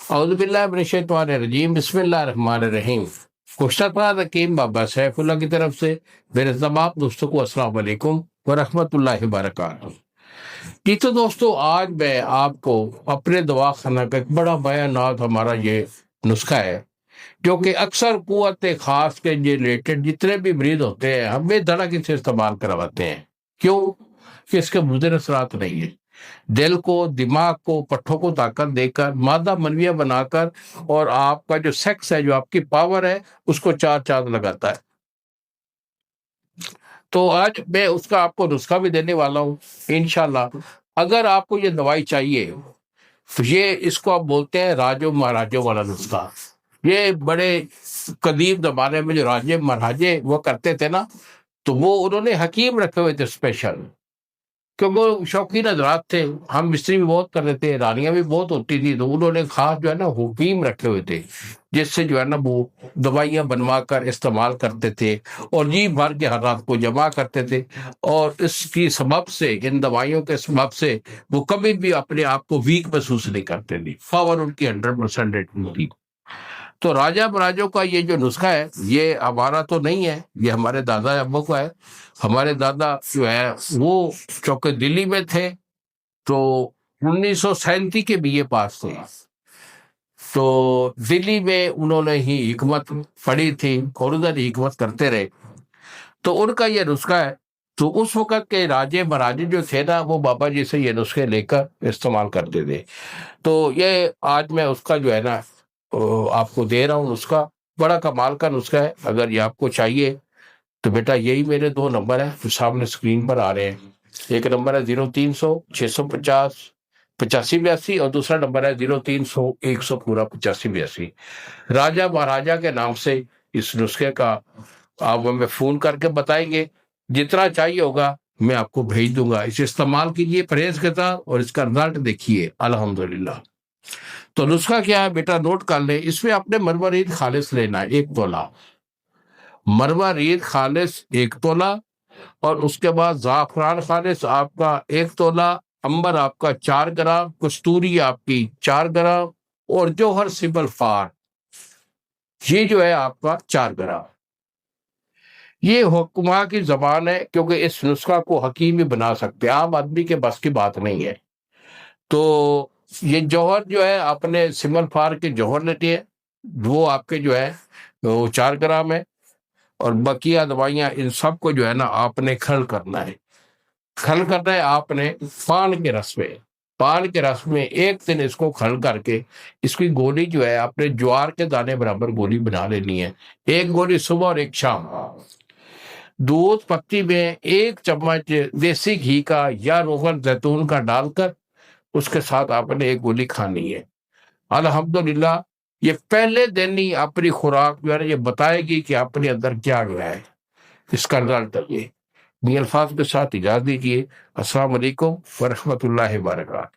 اعوذ باللہ من الشیطان الرجیم، بسم اللہ الرحمن الرحیم۔ خوشترپاد حکیم بابا سیف اللہ کی طرف سے میرے تمام دوستوں کو السلام علیکم ورحمۃ اللہ وبرکاتہ۔ جی تو دوستو، آج میں آپ کو اپنے دواخانہ کا ایک بڑا بیانات ہمارا یہ نسخہ ہے جو کہ اکثر قوت خاص کے ریلیٹڈ جتنے بھی مریض ہوتے ہیں ہم بے دھڑک سے استعمال کرواتے ہیں۔ کیوں کہ اس کے مضر اثرات نہیں ہیں۔ دل کو، دماغ کو، پٹھوں کو طاقت دے کر، مادہ منویہ بنا کر، اور آپ کا جو سیکس ہے، جو آپ کی پاور ہے، اس کو چار چاند لگاتا ہے۔ تو آج میں اس کا آپ کو نسخہ بھی دینے والا ہوں انشاءاللہ۔ اگر آپ کو یہ دوائی چاہیے تو یہ اس کو آپ بولتے ہیں راجو مہاراجوں والا نسخہ۔ یہ بڑے قدیم زمانے میں جو راجے مہاراجے وہ کرتے تھے نا، تو وہ انہوں نے حکیم رکھے ہوئے تھے اسپیشل، کیونکہ وہ شوقین حضرات تھے۔ ہم مستری بھی بہت کر رہے تھے، رانیاں بھی بہت ہوتی تھی، تو انہوں نے خاص جو ہے نا حکیم رکھے ہوئے تھے جس سے جو ہے نا وہ دوائیاں بنوا کر استعمال کرتے تھے اور جی بھر کے حالات کو جمع کرتے تھے، اور اس کی سبب سے، ان دوائیوں کے سبب سے وہ کبھی بھی اپنے آپ کو ویک محسوس نہیں کرتے تھے۔ پاور ان کی 100% ریٹنگ تھی۔ تو راجہ مہاراجوں کا یہ جو نسخہ ہے یہ ہمارا تو نہیں ہے، یہ ہمارے دادا ابو کا ہے۔ ہمارے دادا جو ہے وہ چونکہ دلی میں تھے، تو 1937 کے BA پاس تھے، تو دلی میں انہوں نے ہی حکمت پڑھی تھی اور ادھر ہی حکمت کرتے رہے، تو ان کا یہ نسخہ ہے۔ تو اس وقت کے راجے مہاراجے جو تھے نا، وہ بابا جی سے یہ نسخے لے کر استعمال کرتے تھے۔ تو یہ آج میں اس کا جو ہے نا آپ کو دے رہا ہوں نسخہ۔ بڑا کمال کا نسخہ ہے۔ اگر یہ آپ کو چاہیے تو بیٹا یہی میرے 2 نمبر ہیں جو سامنے اسکرین پر آ رہے ہیں۔ ایک نمبر ہے 0300 650 8582 اور دوسرا نمبر ہے 0300 100 پورا 8582۔ راجہ مہاراجہ کے نام سے اس نسخے کا آپ ہمیں فون کر کے بتائیں گے، جتنا چاہیے ہوگا میں آپ کو بھیج دوں گا۔ اسے استعمال کیجئے پرہیز کے ساتھ اور اس کا رزلٹ دیکھیے الحمدللہ۔ تو نسخہ کیا ہے بیٹا، نوٹ کر لیں۔ اس میں آپ نے مروارید خالص لینا ہے 1 تولہ، مروارید خالص 1 تولہ، اور اس کے بعد زعفران خالص آپ کا 1 تولہ، عنبر آپ کا 4 گرام، کستوری آپ کی 4 گرام، اور جوہر سبل فار یہ جو ہے آپ کا 4 گرام۔ یہ حکما کی زبان ہے، کیونکہ اس نسخہ کو حکیم ہی بنا سکتے، عام آدمی کے بس کی بات نہیں ہے۔ تو یہ جوہر جو ہے آپ نے سمل فار کے جوہر لیتے ہیں، وہ آپ کے جو ہے وہ 4 گرام ہے، اور بقیہ دوائیاں ان سب کو جو ہے نا آپ نے کھل کرنا ہے۔ کھل کرنا ہے آپ نے پان کے رس میں، پان کے رس میں 1 دن اس کو کھل کر کے اس کی گولی جو ہے آپ نے جوار کے دانے برابر گولی بنا لینی ہے۔ 1 گولی صبح اور 1 شام۔ دودھ پتی میں 1 چمچ دیسی گھی کا یا روغن زیتون کا ڈال کر اس کے ساتھ آپ نے 1 گولی کھانی ہے۔ الحمدللہ یہ پہلے دن ہی اپنی خوراک جو ہے نا یہ بتائے گی کہ اپنے اندر کیا گیا ہے، اس کا رزلٹ یہ۔ الفاظ کے ساتھ اجازت دیجیے۔ السلام علیکم ورحمۃ اللہ وبرکاتہ۔